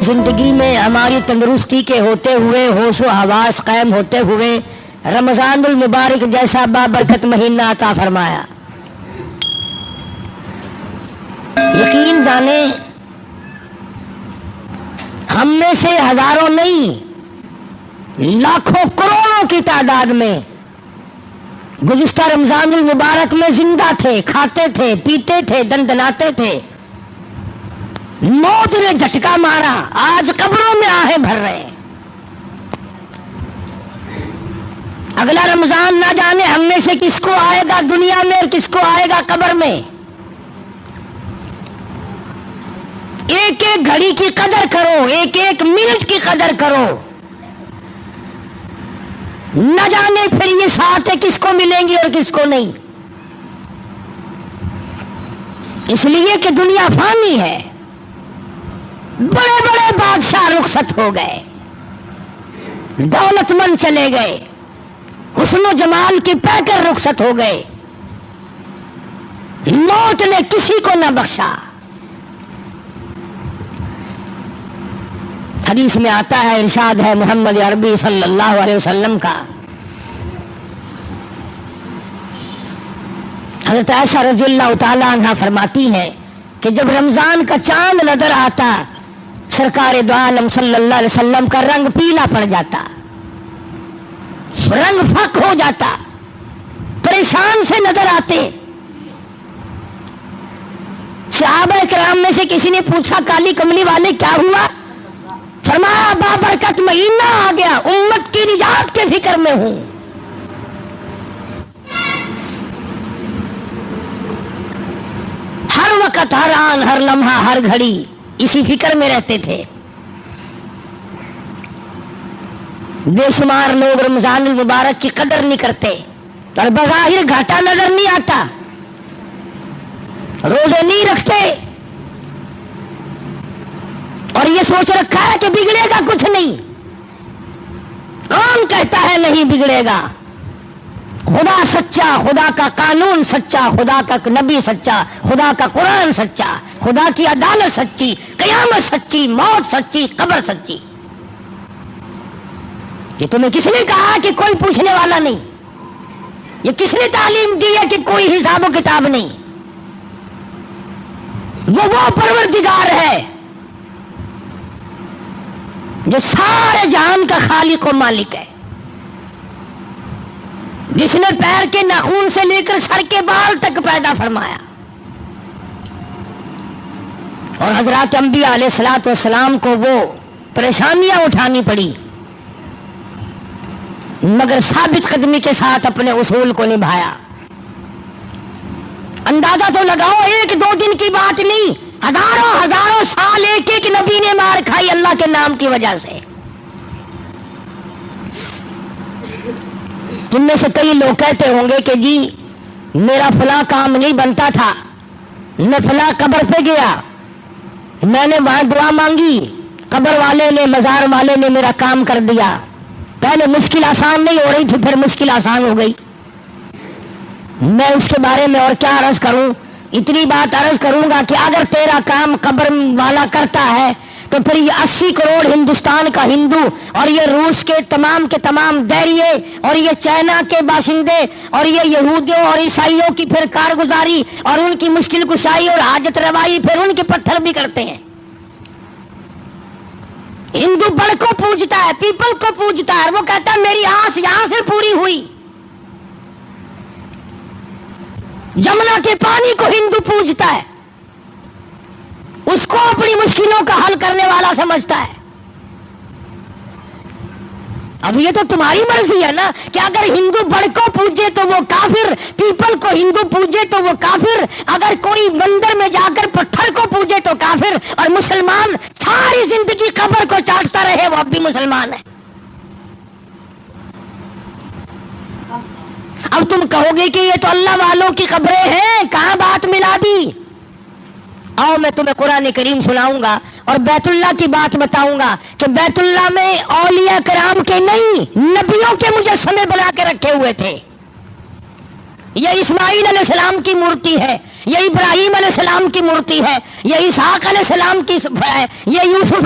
زندگی میں ہماری تندرستی کے ہوتے ہوئے، ہوش و حواس قائم ہوتے ہوئے رمضان المبارک جیسا بابرکت مہینہ عطا فرمایا۔ یقین جانیں ہم میں سے ہزاروں نہیں، لاکھوں کروڑوں کی تعداد میں گزشتہ رمضان المبارک میں زندہ تھے، کھاتے تھے، پیتے تھے، دندناتے تھے، موت نے جھٹکا مارا، آج قبروں میں آہیں بھر رہے ہیں۔ اگلا رمضان نہ جانے ہم میں سے کس کو آئے گا دنیا میں اور کس کو آئے گا قبر میں۔ ایک ایک گھڑی کی قدر کرو، ایک ایک منٹ کی قدر کرو، نہ جانے پھر یہ ساتیں کس کو ملیں گی اور کس کو نہیں۔ اس لیے کہ دنیا فانی ہے، بڑے بڑے بادشاہ رخصت ہو گئے، دولت مند چلے گئے، حسن و جمال کے پیکر رخصت ہو گئے، موت نے کسی کو نہ بخشا۔ حدیث میں آتا ہے، ارشاد ہے محمد عربی صلی اللہ علیہ وسلم کا، حضرت عائشہ رضی اللہ تعالیٰ عنہ فرماتی ہے کہ جب رمضان کا چاند نظر آتا سرکار دو عالم صلی اللہ علیہ وسلم کا رنگ پیلا پڑ جاتا، رنگ فق ہو جاتا، پریشان سے نظر آتے۔ صحابہ کرام میں سے کسی نے پوچھا کالی کملی والے کیا ہوا؟ فرمایا بابرکت مہینہ آ گیا، امت کی نجات کے فکر میں ہوں۔ ہر وقت، ہر آن، ہر لمحہ، ہر گھڑی اسی فکر میں رہتے تھے۔ بے شمار لوگ رمضان المبارک کی قدر نہیں کرتے اور بظاہر گھاٹا نظر نہیں آتا، روزے نہیں رکھتے اور یہ سوچ رکھا ہے کہ بگڑے گا کچھ نہیں۔ کون کہتا ہے نہیں بگڑے گا؟ خدا سچا، خدا کا قانون سچا، خدا کا نبی سچا، خدا کا قرآن سچا، خدا کی عدالت سچی، قیامت سچی، موت سچی، قبر سچی۔ یہ تمہیں کس نے کہا کہ کوئی پوچھنے والا نہیں؟ یہ کس نے تعلیم دی ہے کہ کوئی حساب و کتاب نہیں؟ وہ پروردگار ہے جو سارے جہان کا خالق و مالک ہے، جس نے پیر کے ناخن سے لے کر سر کے بال تک پیدا فرمایا، اور حضرات انبیاء علیہ الصلوۃ والسلام کو وہ پریشانیاں اٹھانی پڑی مگر ثابت قدمی کے ساتھ اپنے اصول کو نبھایا۔ اندازہ تو لگاؤ، ایک دو دن کی بات نہیں، ہزاروں ہزاروں سال ایک ایک نبی نے مار کھائی اللہ کے نام کی وجہ سے۔ تم میں سے کئی لوگ کہتے ہوں گے کہ جی میرا فلاں کام نہیں بنتا تھا، میں فلاں قبر پہ گیا، میں نے وہاں دعا مانگی، قبر والے نے، مزار والے نے میرا کام کر دیا، پہلے مشکل آسان نہیں ہو رہی تھی پھر مشکل آسان ہو گئی۔ میں اس کے بارے میں اور کیا عرض کروں، اتنی بات عرض کروں گا کہ اگر تیرا کام قبر والا کرتا ہے تو پھر یہ 80 کروڑ ہندوستان کا ہندو اور یہ روس کے تمام دہریے اور یہ چائنا کے باشندے اور یہ یہودیوں اور عیسائیوں کی پھر کارگزاری اور ان کی مشکل کشائی اور حاجت روائی پھر ان کے پتھر بھی کرتے ہیں۔ ہندو بڑ کو پوجتا ہے، پیپل کو پوجتا ہے، وہ کہتا ہے میری آس یہاں سے پوری ہوئی۔ جمنا کے پانی کو ہندو پوجتا ہے، اس کو اپنی مشکلوں کا حل کرنے والا سمجھتا ہے۔ اب یہ تو تمہاری مرضی ہے نا کہ اگر ہندو بڑ کو پوجے تو وہ کافر، پیپل کو ہندو پوجے تو وہ کافر، اگر کوئی مندر میں جا کر پتھر کو پوجے تو کافر، اور مسلمان ساری زندگی قبر کو چاٹتا رہے وہ اب بھی مسلمان ہے۔ اب تم کہو گے کہ یہ تو اللہ والوں کی قبریں ہیں، کہاں بات ملا دی؟ آؤ میں تمہیں قرآن کریم سناؤں گا اور بیت اللہ کی بات بتاؤں گا کہ بیت اللہ میں اولیاء کرام کے نہیں، نبیوں کے مجسمے بنا کے رکھے ہوئے تھے۔ یہ اسماعیل علیہ السلام کی مورتی ہے، یہ ابراہیم علیہ السلام کی مورتی ہے، یہ اسحاق علیہ السلام کی ہے، یہ یوسف،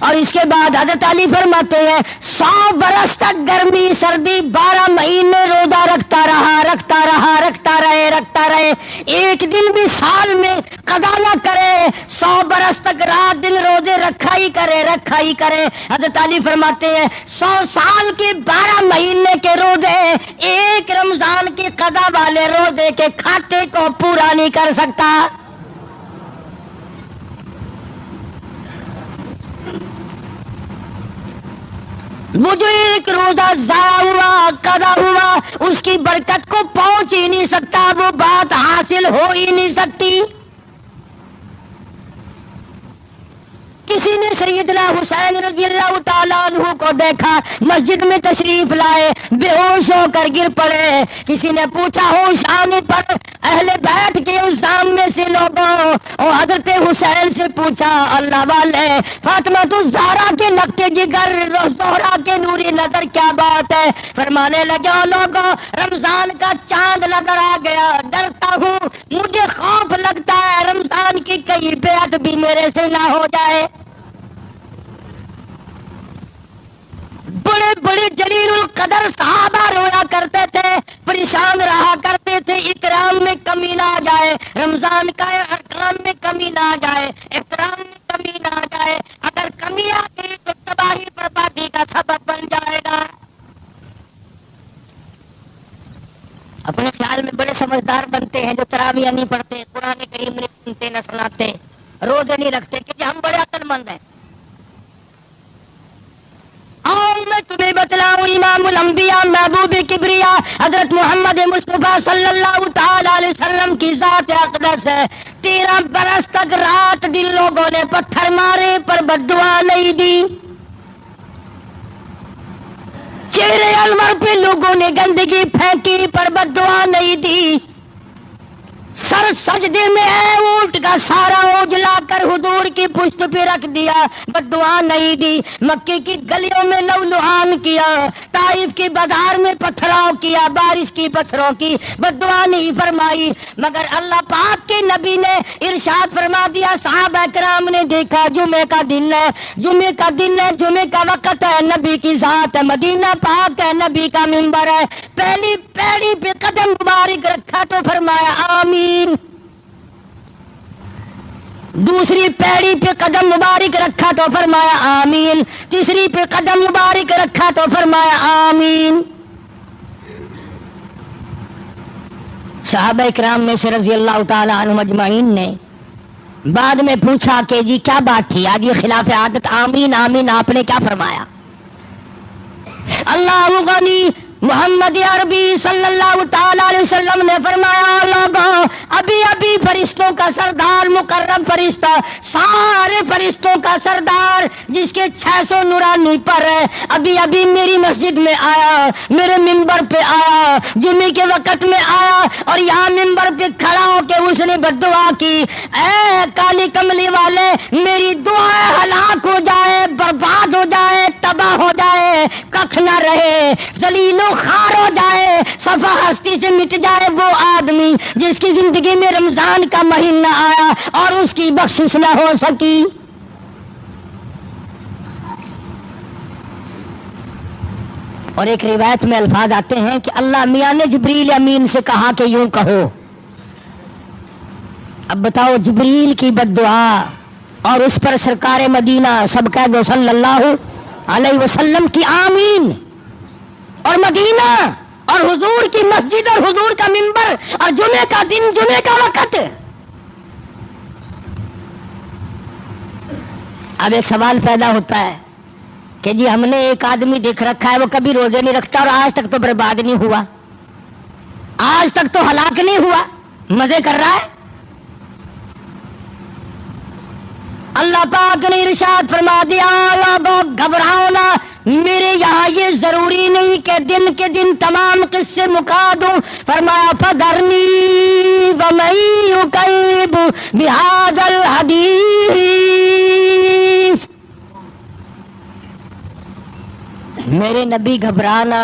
اور اس کے بعد حضرت علی فرماتے ہیں 100 برس تک گرمی سردی 12 مہینے روزہ رکھتا رہے، ایک دن بھی سال میں قضا نہ کرے، 100 برس تک رات دن روزے رکھا ہی کرے۔ حضرت علی فرماتے ہیں 100 سال کے 12 مہینے کے روزے ایک رمضان کے قضا والے روزے کے کھاتے کو پورا نہیں کر سکتا۔ وہ جو ایک روزہ ضائع ہوا قضا ہوا اس کی برکت کو پہنچ ہی نہیں سکتا، وہ بات حاصل ہو ہی نہیں سکتی۔ کسی نے سیدنا حسین رضی اللہ تعالیٰ عنہ کو دیکھا، مسجد میں تشریف لائے، بے ہوش ہو کر گر پڑے۔ کسی نے پوچھا ہوش آنے پر اہل بیت کے اس سامنے سے لوگوں اور حضرت حسین سے پوچھا، اللہ والے فاطمہ تو زہرا کے لگتے جگر زہرا کے نوری نظر کیا بات ہے؟ فرمانے لگے لوگوں رمضان کا چاند نظر آ گیا، ڈرتا ہوں مجھے خوف لگتا ہے رمضان کی کئی بیعت بھی میرے سے نہ ہو جائے۔ بڑے بڑے جلیل القدر صحابہ رویا کرتے تھے، پریشان رہا کرتے تھے، اکرام میں کمی نہ آ جائے، رمضان کا ارکان میں کمی نہ آ جائے، احترام میں کمی نہ آ جائے، اگر کمی آ گئی تو تباہی بربادی کا سبب بن جائے گا۔ اپنے خیال میں بڑے سمجھدار بنتے ہیں جو تراویح نہیں پڑھتے، قرآن کریم نہیں سنتے نہ سناتے، روزے نہیں رکھتے کہ ہم بڑے عقل مند ہیں۔ میں تمہیں بتلاؤں امام الانبیاء محبوب کبریا حضرت محمد مصطفیٰ صلی اللہ تعالی علیہ وسلم کی ذات اقدس ہے، 13 برس تک رات دن لوگوں نے پتھر مارے پر بددعا نہیں دی، چہرے انور پہ لوگوں نے گندگی پھینکی پر بددعا نہیں دی، سر سجدے میں ہے اونٹ کا سارا اجلا کر حضور کی پشت پہ رکھ دیا، بددعا نہیں دی، مکے کی گلیوں میں لولوہان کیا، طائف کی بازار میں پتھراؤ کیا، بارش کی پتھروں کی بددعا نہیں فرمائی، مگر اللہ پاک کے نبی نے ارشاد فرما دیا، صحابہ کرام نے دیکھا جمعے کا دن ہے، جمعے کا وقت ہے، نبی کی ذات ہے، مدینہ پاک ہے، نبی کا منبر ہے، پہلی پیڑی پہ قدم مبارک رکھا تو فرمایا آمین، دوسری پیڑی پہ قدم مبارک رکھا تو فرمایا آمین، تیسری پہ قدم مبارک رکھا تو فرمایا آمین۔ صحابہ اکرام میں سے رضی اللہ تعالی عنہم اجمعین نے بعد میں پوچھا کہ جی کیا بات تھی آج یہ خلاف عادت آمین آمین آپ نے کیا فرمایا؟ اللہ غنی محمد عربی صلی اللہ تعالی علیہ وسلم نے فرمایا لوگوں ابھی فرشتوں کا سردار مقرب فرشتہ سارے فرشتوں کا سردار جس کے 600 نورانی پر ہے ابھی میری مسجد میں آیا، میرے منبر پہ آیا، جمعے کے وقت میں آیا اور یہاں منبر پہ کھڑا ہو کے اس نے بددعا کی، اے کالی کملی والے میری دعا ہلاک ہو جائے، برباد ہو جائے، تباہ ہو جائے، ککھ نہ رہے، ذلیل و خار ہو جائے، صفا ہستی سے مٹ جائے وہ آدمی جس کی زندگی میں رمضان کا مہینہ آیا اور اس کی بخشش نہ ہو سکی۔ اور ایک روایت میں الفاظ آتے ہیں کہ اللہ میاں نے جبریل امین سے کہا کہ یوں کہو۔ اب بتاؤ جبریل کی بددعا اور اس پر سرکار مدینہ سب کہہ دو صلی اللہ علیہ وسلم کی آمین، اور مدینہ اور حضور کی مسجد اور حضور کا منبر اور جمعے کا دن جمعے کا وقت۔ اب ایک سوال پیدا ہوتا ہے کہ جی ہم نے ایک آدمی دیکھ رکھا ہے وہ کبھی روزے نہیں رکھتا اور آج تک تو برباد نہیں ہوا، آج تک تو ہلاک نہیں ہوا، مزے کر رہا ہے۔ اللہ پاک نے ارشاد فرما دیا لوگوں گھبراؤ نہ، میرے یہاں یہ ضروری نہیں کہ دن کے دن تمام قصے مکا دوں، فرمایا فذرنی ومن یکذب بہذا الحدیث، میرے نبی گھبرانا،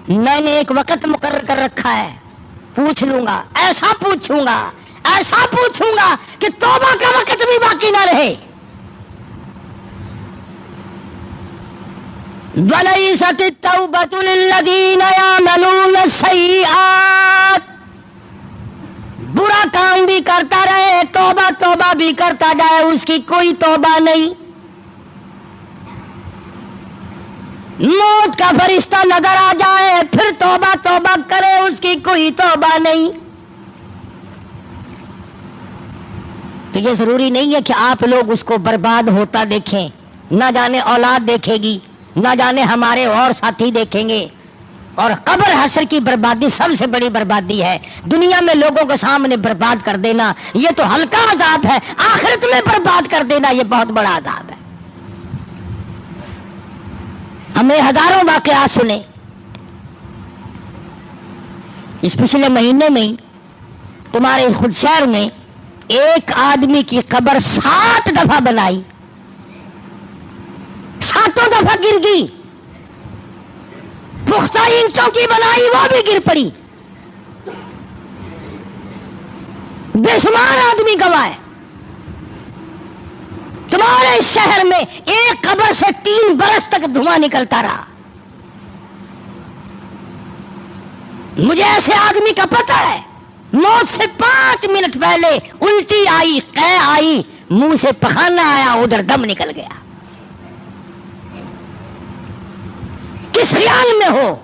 میں نے ایک وقت مقرر کر رکھا ہے، پوچھ لوں گا، ایسا پوچھوں گا کہ توبہ کا وقت بھی باقی نہ رہے۔ وَلَيْسَتِ التَّوْبَةُ لِلَّذِينَ يَعْمَلُونَ السَّيِّئَاتِ، برا کام بھی کرتا رہے، توبہ توبہ بھی کرتا جائے، اس کی کوئی توبہ نہیں۔ موت کا فرشتہ نظر آ جائے پھر توبہ توبہ کرے، اس کی کوئی توبہ نہیں۔ تو یہ ضروری نہیں ہے کہ آپ لوگ اس کو برباد ہوتا دیکھیں، نہ جانے اولاد دیکھے گی، نہ جانے ہمارے اور ساتھی دیکھیں گے۔ اور قبر حشر کی بربادی سب سے بڑی بربادی ہے۔ دنیا میں لوگوں کے سامنے برباد کر دینا یہ تو ہلکا عذاب ہے، آخرت میں برباد کر دینا یہ بہت بڑا عذاب ہے۔ ہمیں ہزاروں واقعات سنے، اس پچھلے مہینے میں تمہارے خود شہر میں ایک آدمی کی قبر 7 دفعہ بنائی، 7 دفعہ گر گئی، پختہ اینٹوں کی بنائی وہ بھی گر پڑی، بے شمار آدمی گوائے۔ تمہارے اس شہر میں ایک قبر سے 3 برس تک دھواں نکلتا رہا۔ مجھے ایسے آدمی کا پتہ ہے موت سے 5 منٹ پہلے الٹی آئی، قے آئی، منہ سے پخانہ آیا، ادھر دم نکل گیا۔ کس خیال میں ہو،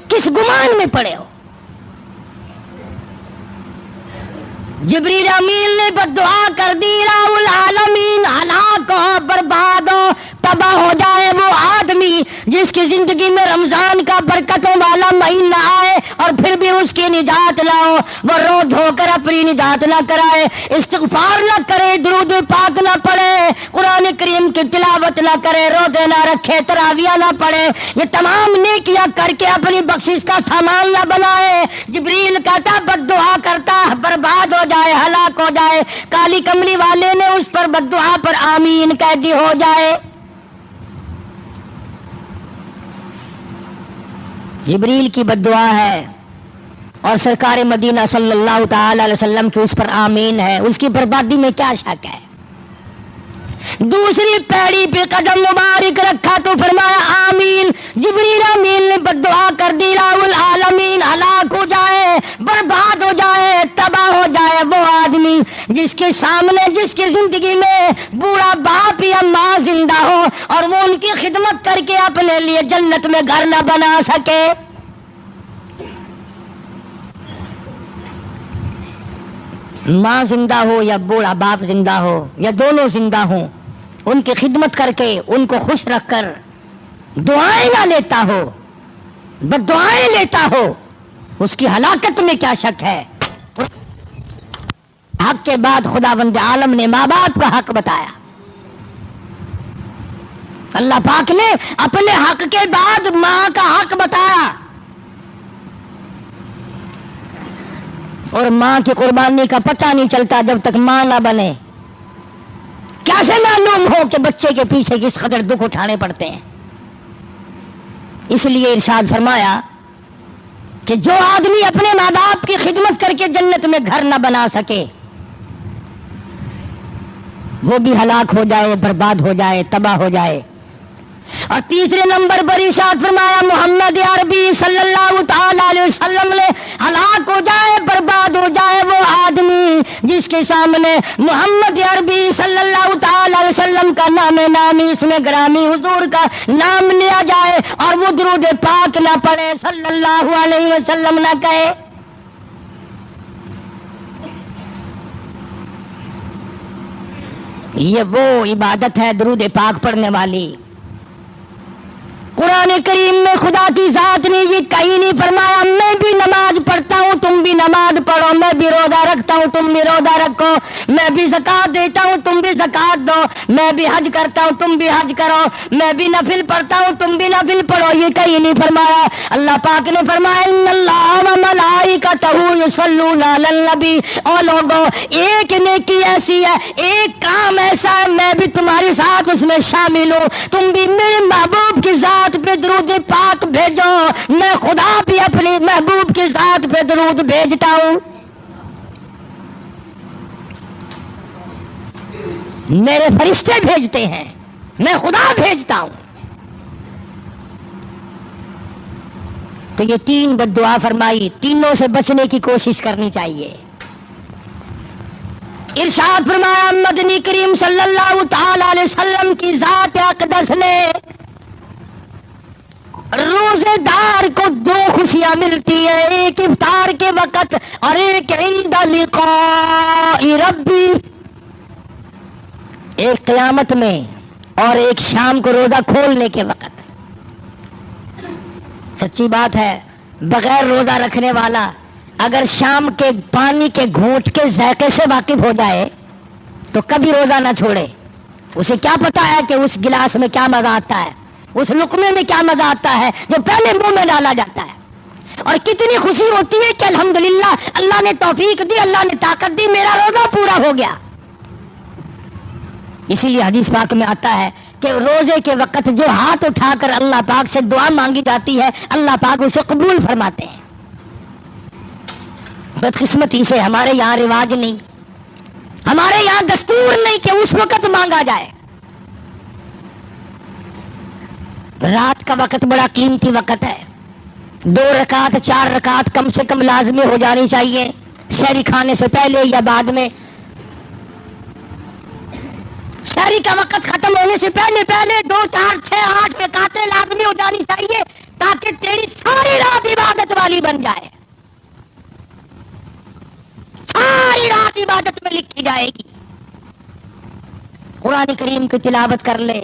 کس گمان میں پڑے ہو؟ جبریل امین نے بددعا کر دی، الہ العالمین ہلاک ہو، برباد ہو، تباہ ہو جائے وہ آدمی جس کی زندگی میں رمضان کا برکتوں والا مہینہ آئے اور پھر بھی اس کی نجات نہ ہو، وہ رو دھو کر اپنی نجات نہ کرائے، استغفار نہ کرے، درود پاک نہ پڑھے، قرآن کریم کی تلاوت نہ کرے، روزے نہ رکھے، تراویح نہ پڑھے، یہ تمام نیکیاں کر کے اپنی بخشش کا سامان نہ بنائے۔ جبریل کہتا بددعا کرتا برباد ہو جائے، ہلاک ہو جائے۔ کالی کملی والے نے اس پر بددعا پر آمین کہہ دی، ہو جائے۔ جبریل کی بددعا ہے اور سرکار مدینہ صلی اللہ تعالی علیہ وسلم کی اس پر آمین ہے، اس کی بربادی میں کیا شک ہے؟ دوسری پیڑی پہ قدم مبارک رکھا تو فرمایا آمین۔ جبریل امین نے بددعا کر دی، الہ العالمین ہلاک ہو جائے، برباد ہو جائے، تباہ ہو جائے وہ آدمی جس کے سامنے، جس کی زندگی میں بوڑھا باپ یا ماں زندہ ہو اور وہ ان کی خدمت کر کے اپنے لیے جنت میں گھر نہ بنا سکے۔ ماں زندہ ہو یا بوڑھا باپ زندہ ہو یا دونوں زندہ ہوں، ان کی خدمت کر کے ان کو خوش رکھ کر دعائیں نہ لیتا ہو، بددعائیں لیتا ہو، اس کی ہلاکت میں کیا شک ہے؟ حق کے بعد خداوند عالم نے ماں باپ کا حق بتایا۔ اللہ پاک نے اپنے حق کے بعد ماں کا حق بتایا، اور ماں کی قربانی کا پتہ نہیں چلتا جب تک ماں نہ بنے۔ کیسے معلوم ہو کہ بچے کے پیچھے کس قدر دکھ اٹھانے پڑتے ہیں؟ اس لیے ارشاد فرمایا کہ جو آدمی اپنے ماں باپ کی خدمت کر کے جنت میں گھر نہ بنا سکے وہ بھی ہلاک ہو جائے، برباد ہو جائے، تباہ ہو جائے۔ اور تیسرے نمبر پر ارشاد فرمایا محمد عربی صلی اللہ تعالی علیہ وسلم نے ہلاک ہو جائے، برباد ہو جائے وہ آدمی جس کے سامنے محمد عربی صلی اللہ تعالی علیہ وسلم کا نام نامی، اس میں گرامی حضور کا نام لیا جائے اور وہ درود پاک نہ پڑھے، صلی اللہ علیہ وسلم نہ کہے۔ یہ وہ عبادت ہے درود پاک پڑھنے والی۔ قرآن کریم میں خدا کی ذات نے یہ کہیں نہیں فرمایا میں بھی نماز پڑھتا ہوں تم بھی نماز پڑھو، میں بھی روزہ رکھتا ہوں تم بھی روزہ رکھو، میں بھی زکات دیتا ہوں تم بھی زکات دو، میں بھی حج کرتا ہوں تم بھی حج کرو، میں بھی نفل پڑھتا ہوں تم بھی نفل پڑھو، یہ کہیں نہیں فرمایا۔ اللہ پاک نے فرمایا ان اللہ و ملائکتہ یصلون علی النبی، اور لوگوں ایک نیکی ایسی ہے، ایک کام ایسا ہے میں بھی تمہارے ساتھ اس میں شامل ہوں، تم بھی میرے محبوب کی ذات پہ درود پاک بھیجو، میں خدا بھی اپنے محبوب کے ساتھ پہ درود بھیجتا ہوں۔ میرے فرشتے بھیجتے ہیں، میں خدا بھیجتا ہوں۔ تو یہ 3 بد دعا فرمائی، تینوں سے بچنے کی کوشش کرنی چاہیے۔ ارشاد فرمایا مدنی کریم صلی اللہ تعالی علیہ وسلم کی ذات اقدس نے روزے دار کو 2 خوشیاں ملتی ہے، ایک افطار کے وقت اور ایک عند لقاء ربی، ایک قیامت میں اور ایک شام کو روزہ کھولنے کے وقت۔ سچی بات ہے، بغیر روزہ رکھنے والا اگر شام کے پانی کے گھونٹ کے ذائقے سے واقف ہو جائے تو کبھی روزہ نہ چھوڑے۔ اسے کیا پتا ہے کہ اس گلاس میں کیا مزہ آتا ہے، اس لقمے میں کیا مزہ آتا ہے جو پہلے منہ میں ڈالا جاتا ہے، اور کتنی خوشی ہوتی ہے کہ الحمدللہ اللہ نے توفیق دی، اللہ نے طاقت دی، میرا روزہ پورا ہو گیا۔ اسی لیے حدیث پاک میں آتا ہے کہ روزے کے وقت جو ہاتھ اٹھا کر اللہ پاک سے دعا مانگی جاتی ہے اللہ پاک اسے قبول فرماتے ہیں۔ بدقسمتی سے ہمارے یہاں رواج نہیں، ہمارے یہاں دستور نہیں کہ اس وقت مانگا جائے۔ رات کا وقت بڑا قیمتی وقت ہے، 2 رکعت 4 رکعت کم سے کم لازمی ہو جانی چاہیے، سحری کھانے سے پہلے یا بعد میں۔ سحری کا وقت ختم ہونے سے پہلے 2 4 6 8 رکعتیں لازمی ہو جانی چاہیے تاکہ تیری ساری رات عبادت والی بن جائے، ساری رات عبادت میں لکھی جائے گی۔ قرآن کریم کی تلاوت کر لے،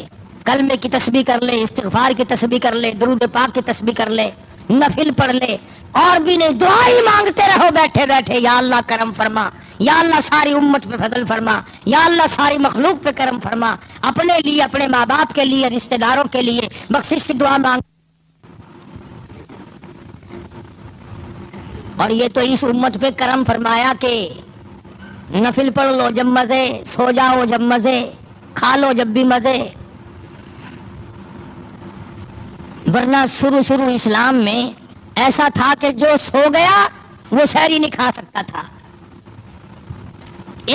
کلمے کی تسبیح کر لے، استغفار کی تسبیح کر لے، درود پاک کی تسبیح کر لے، نفل پڑھ لے، اور بھی نہیں دعا ہی مانگتے رہو بیٹھے بیٹھے، یا اللہ کرم فرما، یا اللہ ساری امت پہ فضل فرما، یا اللہ ساری مخلوق پہ کرم فرما، اپنے لیے، اپنے ماں باپ کے لیے، رشتہ داروں کے لیے بخشش کی دعا مانگ۔ اور یہ تو اس امت پہ کرم فرمایا کہ نفل پڑھ لو جب مزے، سو جاؤ جب مزے، کھا لو جب بھی مزے۔ ورنہ شروع اسلام میں ایسا تھا کہ جو سو گیا وہ سحری نہیں کھا سکتا تھا،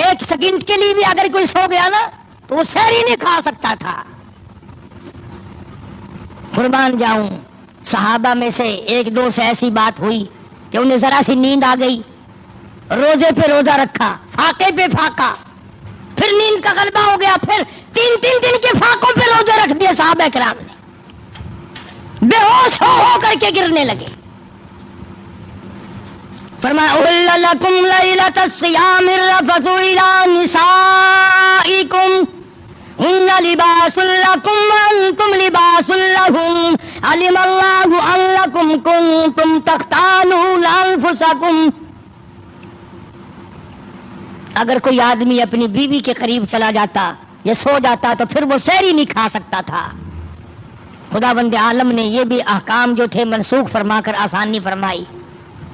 1 سیکنڈ کے لیے بھی اگر کوئی سو گیا نا تو وہ سحری نہیں کھا سکتا تھا۔ قربان جاؤں، صحابہ میں سے 1 2 سے ایسی بات ہوئی کہ انہیں ذرا سی نیند آ گئی، روزے پہ روزہ رکھا، فاقے پہ فاقہ، پھر نیند کا غلبہ ہو گیا، پھر 3 دن کے فاقوں پہ روزے رکھ دیے صحابہ کرام نے، بے ہوش ہو کر کے گرنے لگے۔ فرمایا احل لکم لیلۃ الصیام الرفث الی نسائکم ہن لباس لکم وانتم لباس لہم علم اللہ انکم کنتم تختانون انفسکم۔ اگر کوئی آدمی اپنی بیوی کے قریب چلا جاتا یا سو جاتا تو پھر وہ سحری نہیں کھا سکتا تھا۔ خداوند عالم نے یہ بھی احکام جو تھے منسوخ فرما کر آسانی فرمائی،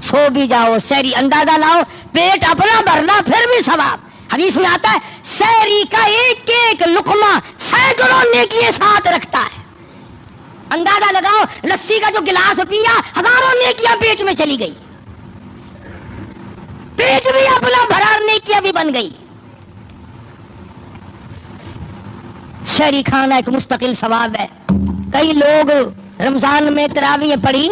سو بھی جاؤ، سحری اندازہ لاؤ، پیٹ اپنا بھرنا پھر بھی ثواب۔ حدیث میں آتا ہے سحری کا ایک لقمہ سینکڑوں نیکیاں ساتھ رکھتا ہے۔ اندازہ لگاؤ، لسی کا جو گلاس پیا 1000 نیکیاں پیٹ میں چلی گئی، پیٹ بھی اپنا بھرا، نیکیاں بھی بن گئی۔ سحری کھانا ایک مستقل ثواب ہے۔ کئی لوگ رمضان میں تراویح پڑھی،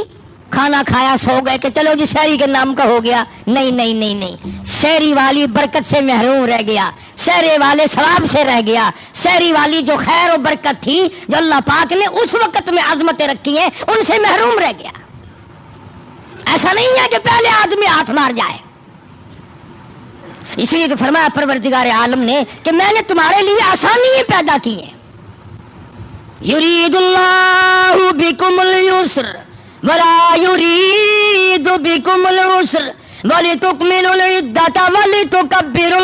کھانا کھایا، سو گئے کہ چلو جی سحری کے نام کا ہو گیا۔ نہیں نہیں نہیں نہیں، سحری والی برکت سے محروم رہ گیا، سحری والے ثواب سے رہ گیا، سحری والی جو خیر و برکت تھی جو اللہ پاک نے اس وقت میں عظمتیں رکھی ہیں ان سے محروم رہ گیا۔ ایسا نہیں ہے کہ پہلے آدمی ہاتھ مار جائے۔ اسی لیے تو فرمایا پروردگار عالم نے کہ میں نے تمہارے لیے آسانی پیدا کی ہیں۔ یرید اللہ بکم اليسر ولا یرید بکم العسر ولتکملوا العدۃ ولتکبروا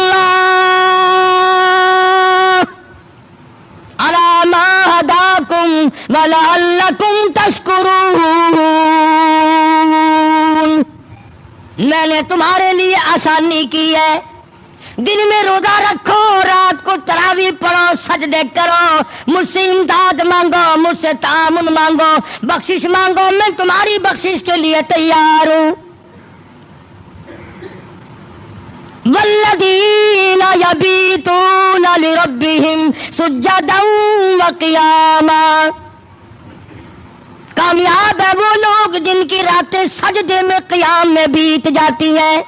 اللہ علی ما ہداکم ولعلکم تشکرون۔ میں نے تمہارے لیے آسانی کی ہے، دن میں روزہ رکھو، رات کو تراویح پڑھو، سجدے کرو، مجھ سے امداد مانگو، مجھ سے تعاون مانگو، بخشش مانگو، میں تمہاری بخشش کے لیے تیار ہوں۔ والذین یبیتون لربہم سجدا وقیاما۔ کامیاب ہے وہ لوگ جن کی راتیں سجدے میں قیام میں بیت جاتی ہیں،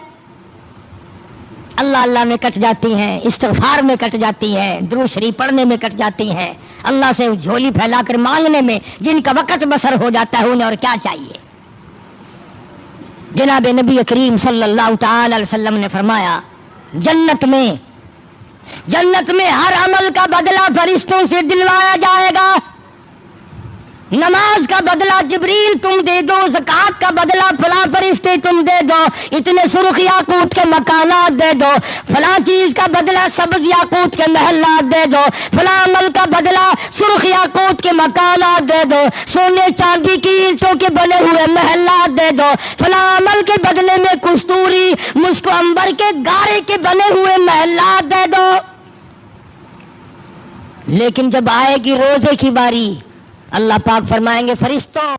اللہ اللہ میں کٹ جاتی ہیں، استغفار میں کٹ جاتی ہیں، درود شریف پڑھنے میں کٹ جاتی ہیں، اللہ سے جھولی پھیلا کر مانگنے میں جن کا وقت بسر ہو جاتا ہے، انہیں اور کیا چاہیے۔ جناب نبی کریم صلی اللہ تعالی علیہ وسلم نے فرمایا جنت میں ہر عمل کا بدلہ فرشتوں سے دلوایا جائے گا۔ نماز کا بدلہ جبریل تم دے دو، زکوٰۃ کا بدلہ فلاں فرشتے تم دے دو، اتنے سرخ یاقوت کے مکانات دے دو، فلاں چیز کا بدلہ سبز یاقوت کے محلات دے دو، فلاں عمل کا بدلہ سرخ یاقوت کے مکانات دے دو، سونے چاندی کی اینٹوں کے بنے ہوئے محلات دے دو، فلاں عمل کے بدلے میں کستوری مشک و عنبر کے گارے کے بنے ہوئے محلات دے دو۔ لیکن جب آئے گی روزے کی باری، اللہ پاک فرمائیں گے فرشتوں